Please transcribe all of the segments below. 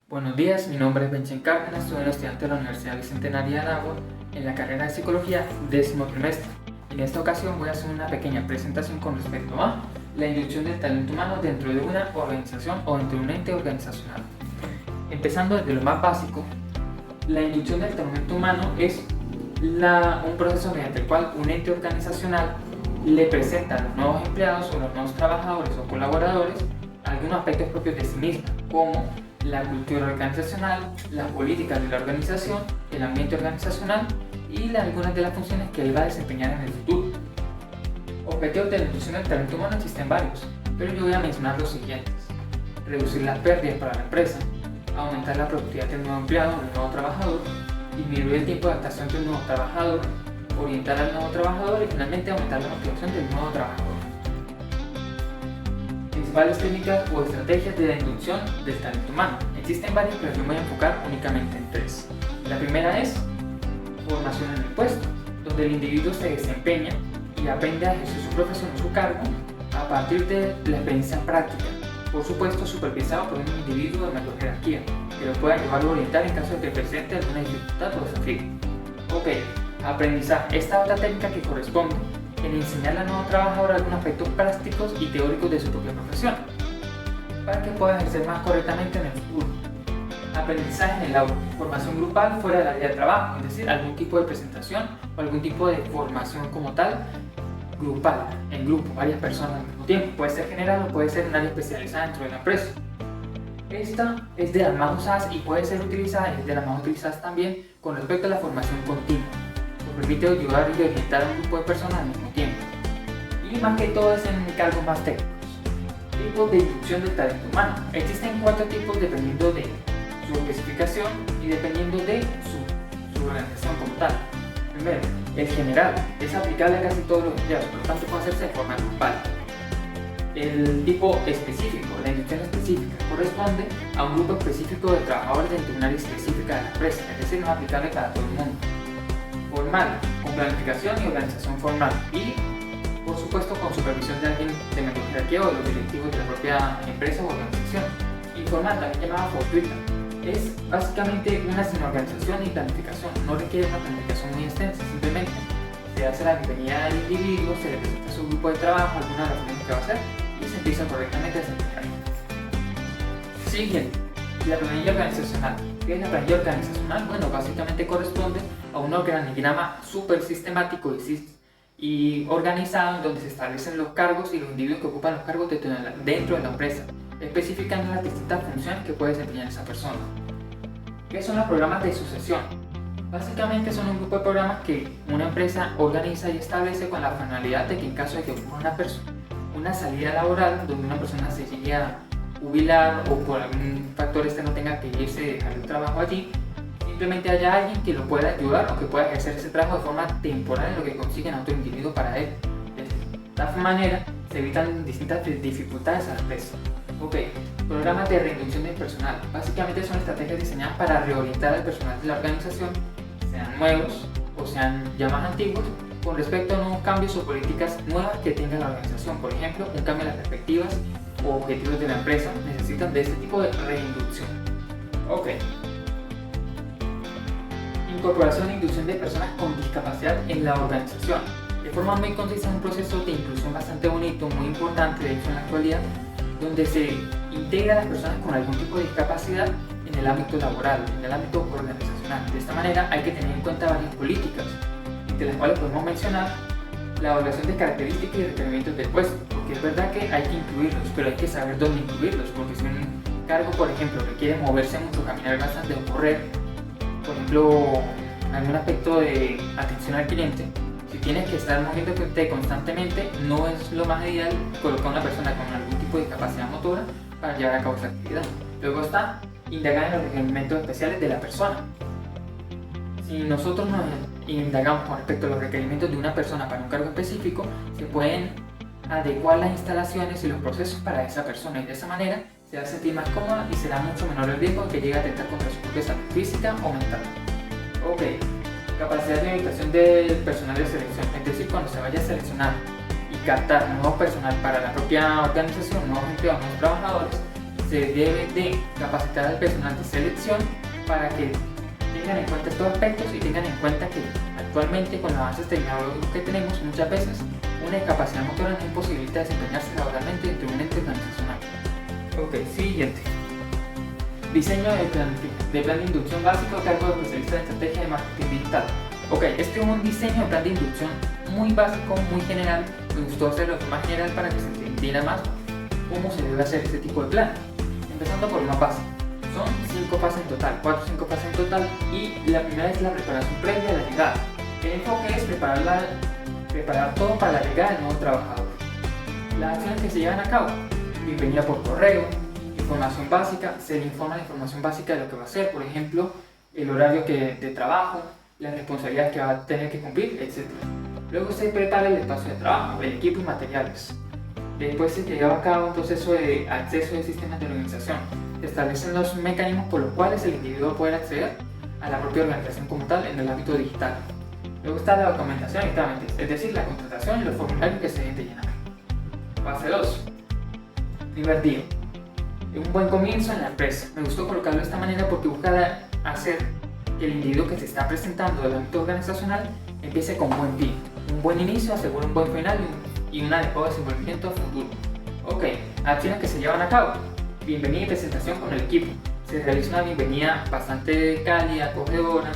Buenos días, mi nombre es Benchen Cárdenas, soy un estudiante de la Universidad Bicentenaria de Aragua en la carrera de Psicología, 10º trimestre. En esta ocasión voy a hacer una pequeña presentación con respecto a la inducción del talento humano dentro de una organización o dentro de un ente organizacional. Empezando desde lo más básico, la inducción del talento humano es un proceso mediante el cual un ente organizacional le presenta a los nuevos empleados o los nuevos trabajadores o colaboradores algunos aspectos propios de sí misma, como la cultura organizacional, las políticas de la organización, el ambiente organizacional y algunas de las funciones que él va a desempeñar en el futuro. Objetivos de la inducción del talento humano existen varios, pero yo voy a mencionar los siguientes: reducir las pérdidas para la empresa, aumentar la productividad del nuevo empleado o del nuevo trabajador, disminuir el tiempo de adaptación del nuevo trabajador, orientar al nuevo trabajador y finalmente aumentar la motivación del nuevo trabajador. Principales técnicas o estrategias de la inducción del talento humano. Existen varias, pero yo me voy a enfocar únicamente en tres. La primera es formación en el puesto, donde el individuo se desempeña y aprende a ejercer su profesión o su cargo a partir de la experiencia práctica, por supuesto supervisado por un individuo de mayor jerarquía, que lo pueda llevar o orientar en caso de que presente alguna dificultad o desafío. Aprendizaje. Esta otra técnica que corresponde en enseñarle al nuevo trabajador algunos aspectos prácticos y teóricos de su propia profesión, para que pueda ejercer más correctamente en el futuro. Aprendizaje en el aula. Formación grupal fuera del área de trabajo, es decir, algún tipo de presentación o algún tipo de formación como tal, grupal, en grupo, varias personas al mismo tiempo. Puede ser general o puede ser un área especializada dentro de la empresa. Esta es de las más usadas y puede ser utilizada, es de las más utilizadas también con respecto a la formación continua. Permite ayudar y orientar a un grupo de personas al mismo tiempo. Y más que todo es en cargos más técnicos. Tipos de inducción del talento humano. Existen 4 tipos dependiendo de su especificación y dependiendo de su organización como tal. Primero, el general. Es aplicable a casi todos los empleados, por lo tanto puede hacerse de forma grupal. El tipo específico, la inducción específica, corresponde a un grupo específico de trabajadores dentro de un área específica de la empresa, es decir, no es aplicable para todo el mundo. Formal, con planificación y organización formal y, por supuesto, con supervisión de alguien de mayor jerarquía o de los directivos de la propia empresa o organización. Informal, también llamada fortuita, es básicamente una sin organización y planificación, no requiere una planificación muy extensa, simplemente se hace la bienvenida al individuo, se le presenta su grupo de trabajo, alguna de las funciones que va a hacer y se empieza correctamente a desempeñar. Siguiente, la planilla organizacional. ¿Qué es la planilla organizacional? Bueno, básicamente corresponde a un organigrama súper sistemático y organizado en donde se establecen los cargos y los individuos que ocupan los cargos dentro de la empresa, especificando las distintas funciones que puede desempeñar esa persona. ¿Qué son los programas de sucesión? Básicamente son un grupo de programas que una empresa organiza y establece con la finalidad de que en caso de que ocurra una salida laboral donde una persona se llegue a jubilar o por algún factor no tenga que irse y dejar el trabajo allí, simplemente haya alguien que lo pueda ayudar o que pueda ejercer ese trabajo de forma temporal en lo que consiguen a otro individuo para él. De esta manera se evitan distintas dificultades a la empresa. Programas de reinducción del personal. Básicamente son estrategias diseñadas para reorientar al personal de la organización, sean nuevos o sean ya más antiguos, con respecto a nuevos cambios o políticas nuevas que tenga la organización. Por ejemplo, un cambio en las perspectivas o objetivos de la empresa necesitan de este tipo de reinducción. Incorporación e inducción de personas con discapacidad en la organización. De forma muy concisa, es un proceso de inclusión bastante bonito, muy importante de hecho en la actualidad, donde se integra a las personas con algún tipo de discapacidad en el ámbito laboral, en el ámbito organizacional. De esta manera hay que tener en cuenta varias políticas, entre las cuales podemos mencionar la evaluación de características y requerimientos del puesto, porque es verdad que hay que incluirlos, pero hay que saber dónde incluirlos, porque si un cargo, por ejemplo, requiere moverse mucho, caminar bastante o correr, por ejemplo, en algún aspecto de atención al cliente, si tienes que estar moviéndote constantemente, no es lo más ideal colocar a una persona con algún tipo de discapacidad motora para llevar a cabo esa actividad. Luego está indagar en los requerimientos especiales de la persona. Si nosotros nos indagamos con respecto a los requerimientos de una persona para un cargo específico, se pueden adecuar las instalaciones y los procesos para esa persona y de esa manera se va a sentir más cómoda y será mucho menor el riesgo que llegue a atentar contra su propia salud física o mental. Capacidad de orientación del personal de selección, es decir, cuando se vaya a seleccionar y captar nuevo personal para la propia organización, nuevos empleados, nuevos trabajadores, se debe de capacitar al personal de selección para que tengan en cuenta estos aspectos y tengan en cuenta que actualmente con los avances tecnológicos que tenemos, muchas veces una discapacidad motora no imposibilita desempeñarse laboralmente dentro de un ente organizacional. Ok, siguiente. Diseño de plan de inducción básico a cargo del especialista en estrategia de marketing digital. Ok, este es un diseño de plan de inducción muy básico, muy general. Me gustó hacerlo de más general para que se entienda más cómo se debe hacer este tipo de plan. Empezando por una base. Son 5 fases en total, 4 o 5 fases en total, y la primera es la preparación previa a la llegada. El enfoque es preparar todo para la llegada del nuevo trabajador. Las acciones que se llevan a cabo: bienvenida por correo, información básica, se le informa la información básica de lo que va a hacer, por ejemplo, el horario de trabajo, las responsabilidades que va a tener que cumplir, etc. Luego se prepara el espacio de trabajo, el equipo y materiales. Después se lleva a cabo un proceso de acceso de sistemas de organización. Se establecen los mecanismos por los cuales el individuo puede acceder a la propia organización como tal en el ámbito digital. Luego está la documentación y trámites, es decir, la contratación y los formularios que se deben de llenar. Fase 2. Primer día. Un buen comienzo en la empresa. Me gustó colocarlo de esta manera porque busca hacer que el individuo que se está presentando del ámbito organizacional empiece con buen pie. Un buen inicio asegura un buen final y un adecuado desenvolvimiento futuro. Ok, acciones que se llevan a cabo. Bienvenida y presentación con el equipo. Se realiza una bienvenida bastante cálida, acogedora,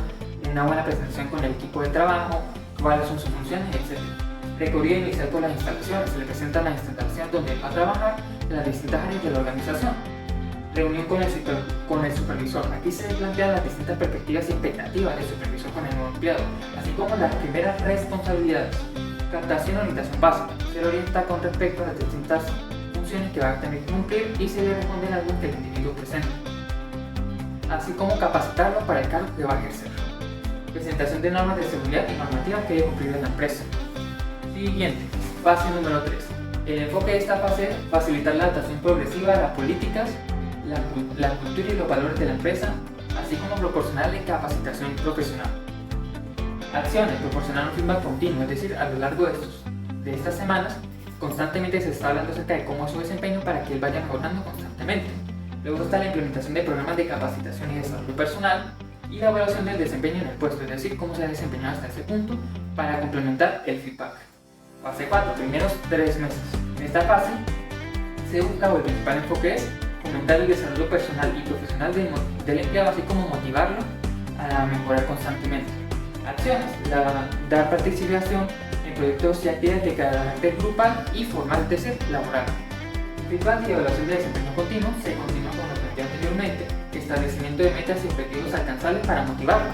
una buena presentación con el equipo de trabajo, cuáles son sus funciones, etc. Recorrido inicial por las instalaciones. Se le presenta la instalación donde va a trabajar en las distintas áreas de la organización. Reunión con el supervisor. Aquí se plantean las distintas perspectivas y expectativas del supervisor con el nuevo empleado, así como las primeras responsabilidades. Captación y orientación básica. Se le orienta con respecto a las distintas funciones que va a tener que cumplir y se le responden algo que el individuo presenta, así como capacitarlo para el cargo que va a ejercer. Presentación de normas de seguridad y normativas que debe cumplir en la empresa. Siguiente, fase número 3. El enfoque de esta fase es facilitar la adaptación progresiva a las políticas, la cultura y los valores de la empresa, así como proporcionarle capacitación profesional. Acciones: proporcionar un feedback continuo, es decir, a lo largo de estas semanas constantemente se está hablando acerca de cómo es su desempeño para que él vaya mejorando constantemente. Luego está la implementación de programas de capacitación y desarrollo personal y la evaluación del desempeño en el puesto, es decir, cómo se ha desempeñado hasta ese punto para complementar el feedback. Fase 4, primeros 3 meses. En esta fase se busca, o el principal enfoque es fomentar el desarrollo personal y profesional del empleado, así como motivarlo a mejorar constantemente. Acciones: dar participación en proyectos y actividades de carácter grupal y formal, es decir, laboral. Feedback y evaluación de desempeño continuo. Se continúa con lo planteado anteriormente, establecimiento de metas y objetivos alcanzables para motivarlo.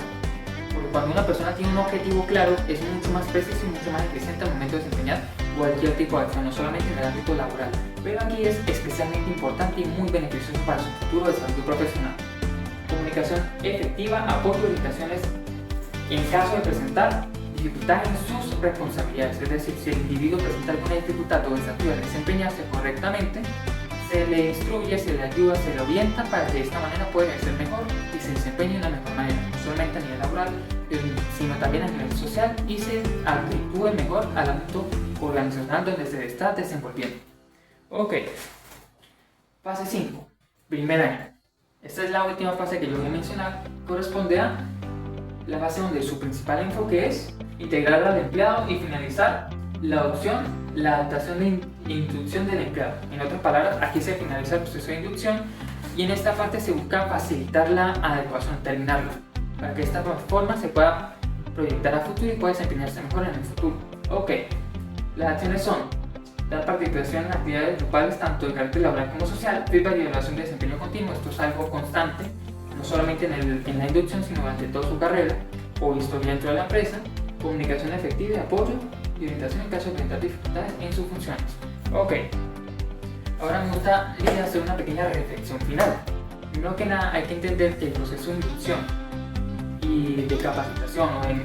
Porque cuando una persona tiene un objetivo claro, es mucho más preciso y mucho más eficiente al momento de desempeñar cualquier tipo de acción, no solamente en el ámbito laboral. Pero aquí es especialmente importante y muy beneficioso para su futuro desarrollo profesional. Comunicación efectiva, apoyo y orientaciones en caso de presentar dificultades en sus responsabilidades, es decir, si el individuo presenta alguna dificultad o desafío al desempeñarse correctamente, se le instruye, se le ayuda, se le orienta para que de esta manera pueda ejercer mejor y se desempeñe de una mejor manera, no solamente a nivel laboral, sino también a nivel social, y se actúe mejor al ámbito organizacional donde se está desenvolviendo. Ok, fase 5, primer año. Esta es la última fase que yo voy a mencionar, corresponde a la fase donde su principal enfoque es integrar al empleado y finalizar la adopción, la adaptación de inducción del empleado. En otras palabras, aquí se finaliza el proceso de inducción y en esta parte se busca facilitar la adecuación, terminarla, para que de esta forma se pueda proyectar a futuro y pueda desempeñarse mejor en el futuro. Ok, las acciones son dar participación en actividades grupales tanto de carácter laboral como social, feedback y evaluación de desempeño continuo. Esto es algo constante, no solamente en la inducción, sino durante toda su carrera o historia dentro de la empresa. Comunicación efectiva y apoyo y orientación en caso de presentar dificultades en sus funciones. Ok, ahora me gustaría hacer una pequeña reflexión final. Primero que nada, hay que entender que el proceso de inducción y de capacitación o de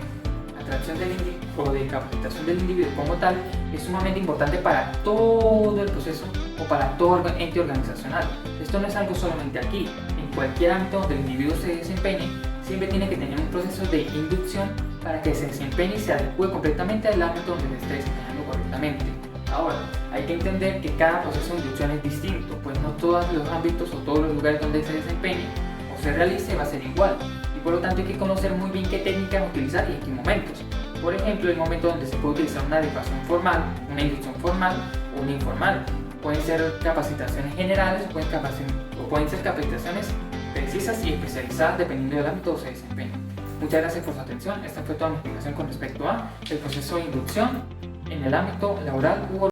atracción del individuo o de capacitación del individuo como tal es sumamente importante para todo el proceso o para todo ente organizacional. Esto no es algo solamente aquí, en cualquier ámbito donde el individuo se desempeñe, siempre tiene que tener un proceso de inducción para que se desempeñe y se adecue completamente al ámbito donde se esté desempeñando correctamente. Ahora, hay que entender que cada proceso de inducción es distinto, pues no todos los ámbitos o todos los lugares donde se desempeñe o se realice va a ser igual, y por lo tanto hay que conocer muy bien qué técnicas utilizar y en qué momentos. Por ejemplo, el momento donde se puede utilizar una adecuación formal, una inducción formal o una informal. Pueden ser capacitaciones generales o pueden ser capacitaciones precisas y especializadas dependiendo del ámbito donde se desempeñe. Muchas gracias por su atención. Esta fue toda mi explicación con respecto a el proceso de inducción en el ámbito laboral u